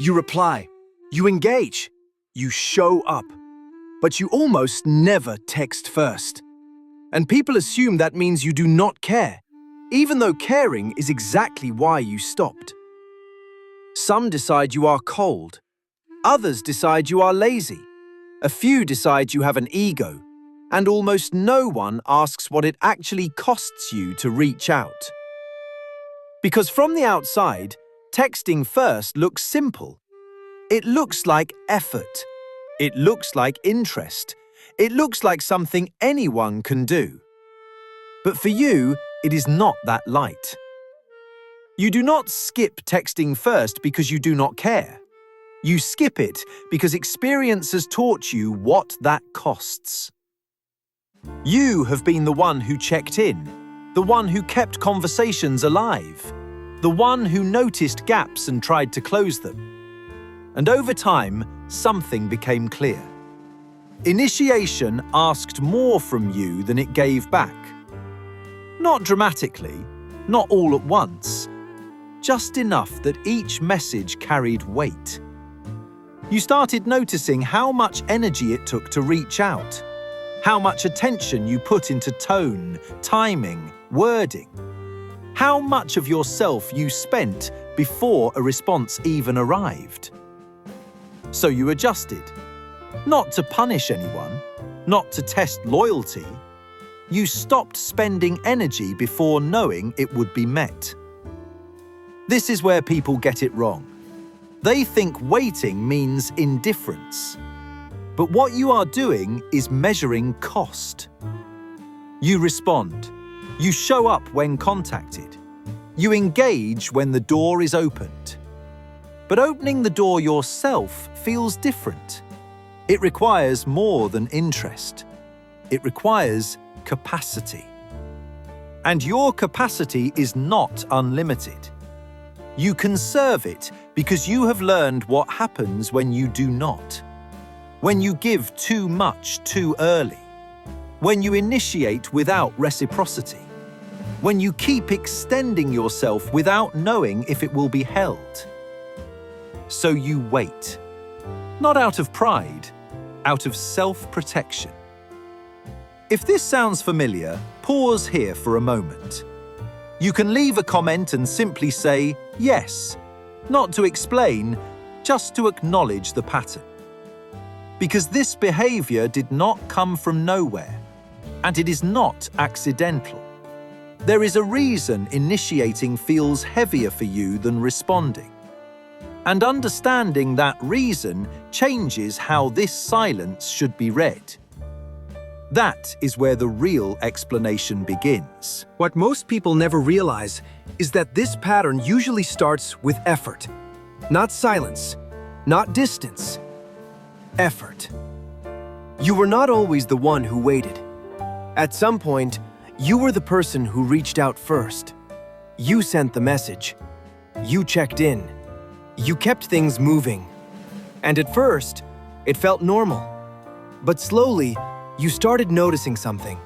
You reply, you engage, you show up, but you almost never text first. And people assume that means you do not care, even though caring is exactly why you stopped. Some decide you are cold. Others decide you are lazy. A few decide you have an ego. And almost no one asks what it actually costs you to reach out. Because from the outside, texting first looks simple. It looks like effort. It looks like interest. It looks like something anyone can do. But for you, it is not that light. You do not skip texting first because you do not care. You skip it because experience has taught you what that costs. You have been the one who checked in, the one who kept conversations alive, the one who noticed gaps and tried to close them. And over time, something became clear. Initiation asked more from you than it gave back. Not dramatically, not all at once, just enough that each message carried weight. You started noticing how much energy it took to reach out, how much attention you put into tone, timing, wording, how much of yourself you spent before a response even arrived. So you adjusted, not to punish anyone, not to test loyalty. You stopped spending energy before knowing it would be met. This is where people get it wrong. They think waiting means indifference. But what you are doing is measuring cost. You respond. You show up when contacted. You engage when the door is opened. But opening the door yourself feels different. It requires more than interest. It requires capacity. And your capacity is not unlimited. You conserve it because you have learned what happens when you do not. When you give too much too early. When you initiate without reciprocity. When you keep extending yourself without knowing if it will be held. So you wait. Not out of pride, out of self-protection. If this sounds familiar, pause here for a moment. You can leave a comment and simply say, yes, not to explain, just to acknowledge the pattern. Because this behavior did not come from nowhere, and it is not accidental. There is a reason initiating feels heavier for you than responding. And understanding that reason changes how this silence should be read. That is where the real explanation begins. What most people never realize is that this pattern usually starts with effort. Not silence, not distance. Effort. You were not always the one who waited. At some point, you were the person who reached out first. You sent the message. You checked in. You kept things moving. And at first, it felt normal. But slowly, you started noticing something.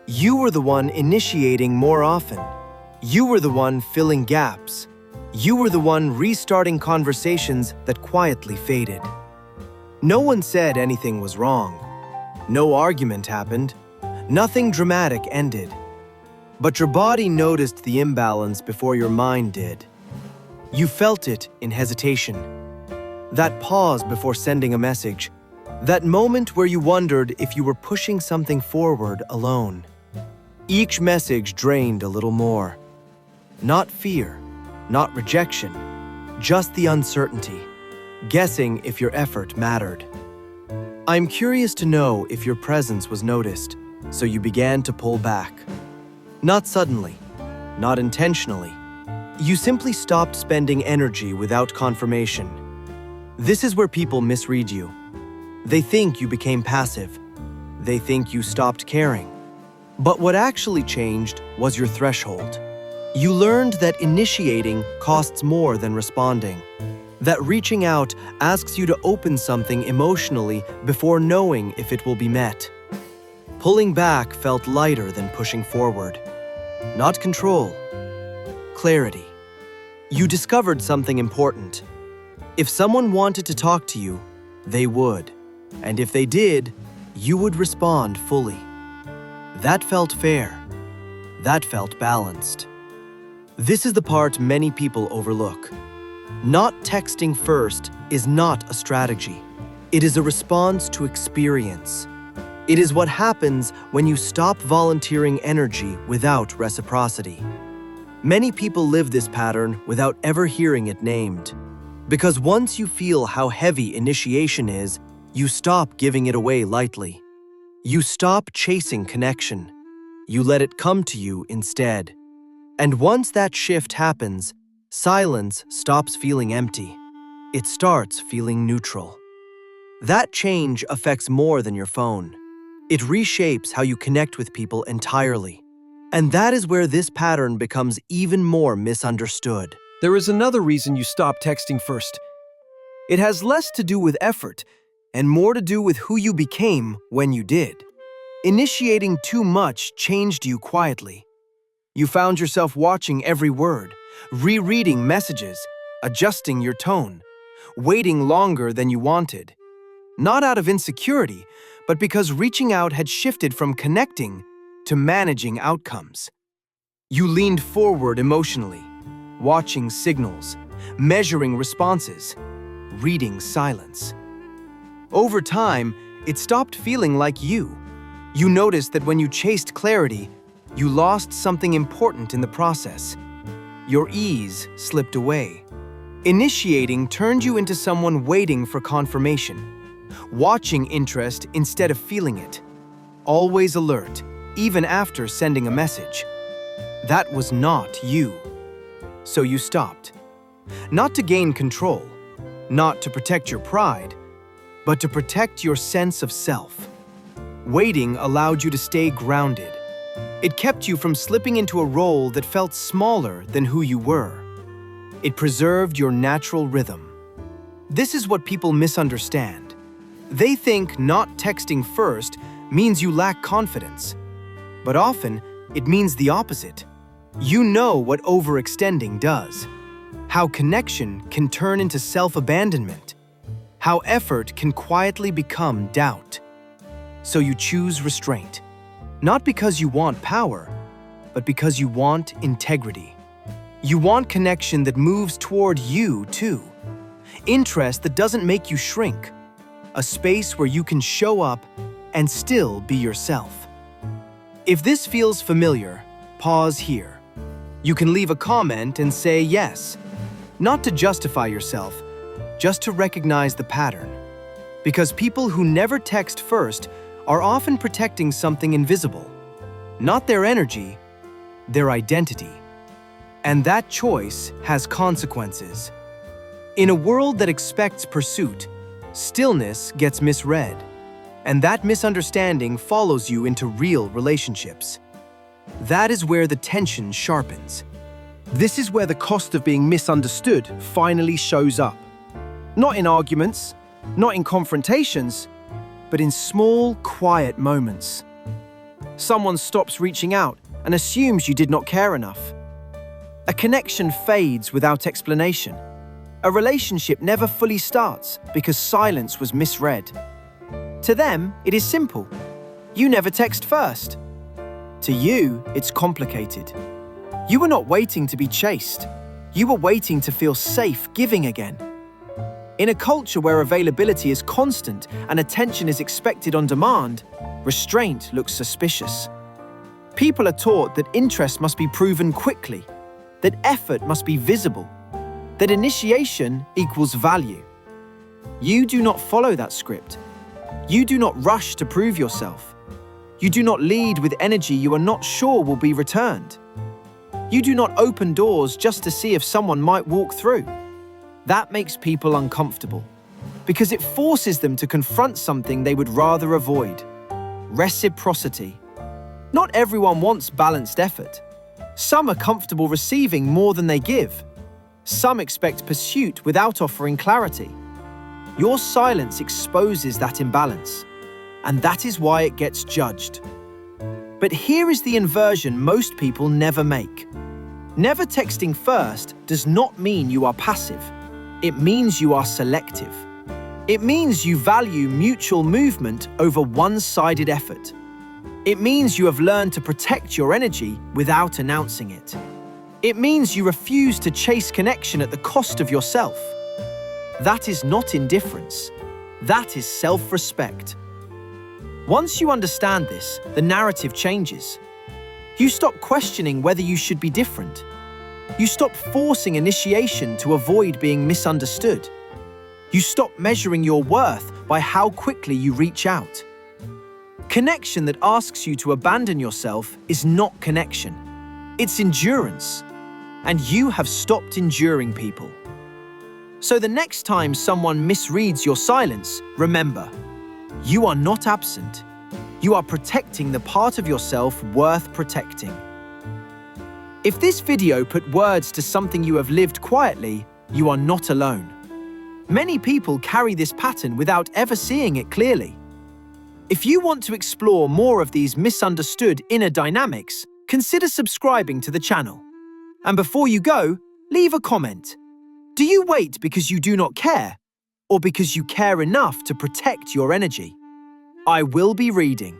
You were the one initiating more often. You were the one filling gaps. You were the one restarting conversations that quietly faded. No one said anything was wrong. No argument happened. Nothing dramatic ended. But your body noticed the imbalance before your mind did. You felt it in hesitation. That pause before sending a message. That moment where you wondered if you were pushing something forward alone. Each message drained a little more. Not fear, not rejection, just the uncertainty, guessing if your effort mattered. I'm curious to know if your presence was noticed, so you began to pull back. Not suddenly, not intentionally. You simply stopped spending energy without confirmation. This is where people misread you. They think you became passive. They think you stopped caring. But what actually changed was your threshold. You learned that initiating costs more than responding. That reaching out asks you to open something emotionally before knowing if it will be met. Pulling back felt lighter than pushing forward. Not control, clarity. You discovered something important. If someone wanted to talk to you, they would. And if they did, you would respond fully. That felt fair. That felt balanced. This is the part many people overlook. Not texting first is not a strategy. It is a response to experience. It is what happens when you stop volunteering energy without reciprocity. Many people live this pattern without ever hearing it named. Because once you feel how heavy initiation is, you stop giving it away lightly. You stop chasing connection. You let it come to you instead. And once that shift happens, silence stops feeling empty. It starts feeling neutral. That change affects more than your phone. It reshapes how you connect with people entirely. And that is where this pattern becomes even more misunderstood. There is another reason you stop texting first. It has less to do with effort and more to do with who you became when you did. Initiating too much changed you quietly. You found yourself watching every word, rereading messages, adjusting your tone, waiting longer than you wanted. Not out of insecurity, but because reaching out had shifted from connecting to managing outcomes. You leaned forward emotionally, watching signals, measuring responses, reading silence. Over time, it stopped feeling like you. You noticed that when you chased clarity, you lost something important in the process. Your ease slipped away. Initiating turned you into someone waiting for confirmation, watching interest instead of feeling it, always alert, even after sending a message. That was not you. So you stopped. Not to gain control, not to protect your pride, but to protect your sense of self. Waiting allowed you to stay grounded. It kept you from slipping into a role that felt smaller than who you were. It preserved your natural rhythm. This is what people misunderstand. They think not texting first means you lack confidence. But often, it means the opposite. You know what overextending does. How connection can turn into self-abandonment. How effort can quietly become doubt. So you choose restraint. Not because you want power, but because you want integrity. You want connection that moves toward you, too. Interest that doesn't make you shrink. A space where you can show up and still be yourself. If this feels familiar, pause here. You can leave a comment and say yes. Not to justify yourself, just to recognize the pattern. Because people who never text first are often protecting something invisible. Not their energy, their identity. And that choice has consequences. In a world that expects pursuit, stillness gets misread. And that misunderstanding follows you into real relationships. That is where the tension sharpens. This is where the cost of being misunderstood finally shows up. Not in arguments, not in confrontations, but in small, quiet moments. Someone stops reaching out and assumes you did not care enough. A connection fades without explanation. A relationship never fully starts because silence was misread. To them, it is simple. You never text first. To you, it's complicated. You were not waiting to be chased. You were waiting to feel safe giving again. In a culture where availability is constant and attention is expected on demand, restraint looks suspicious. People are taught that interest must be proven quickly, that effort must be visible, that initiation equals value. You do not follow that script. You do not rush to prove yourself. You do not lead with energy you are not sure will be returned. You do not open doors just to see if someone might walk through. That makes people uncomfortable because it forces them to confront something they would rather avoid. Reciprocity. Not everyone wants balanced effort. Some are comfortable receiving more than they give. Some expect pursuit without offering clarity. Your silence exposes that imbalance, and that is why it gets judged. But here is the inversion most people never make. Never texting first does not mean you are passive. It means you are selective. It means you value mutual movement over one-sided effort. It means you have learned to protect your energy without announcing it. It means you refuse to chase connection at the cost of yourself. That is not indifference. That is self-respect. Once you understand this, the narrative changes. You stop questioning whether you should be different. You stop forcing initiation to avoid being misunderstood. You stop measuring your worth by how quickly you reach out. Connection that asks you to abandon yourself is not connection. It's endurance. And you have stopped enduring people. So the next time someone misreads your silence, remember, you are not absent. You are protecting the part of yourself worth protecting. If this video put words to something you have lived quietly, you are not alone. Many people carry this pattern without ever seeing it clearly. If you want to explore more of these misunderstood inner dynamics, consider subscribing to the channel. And before you go, leave a comment. Do you wait because you do not care, or because you care enough to protect your energy? I will be reading.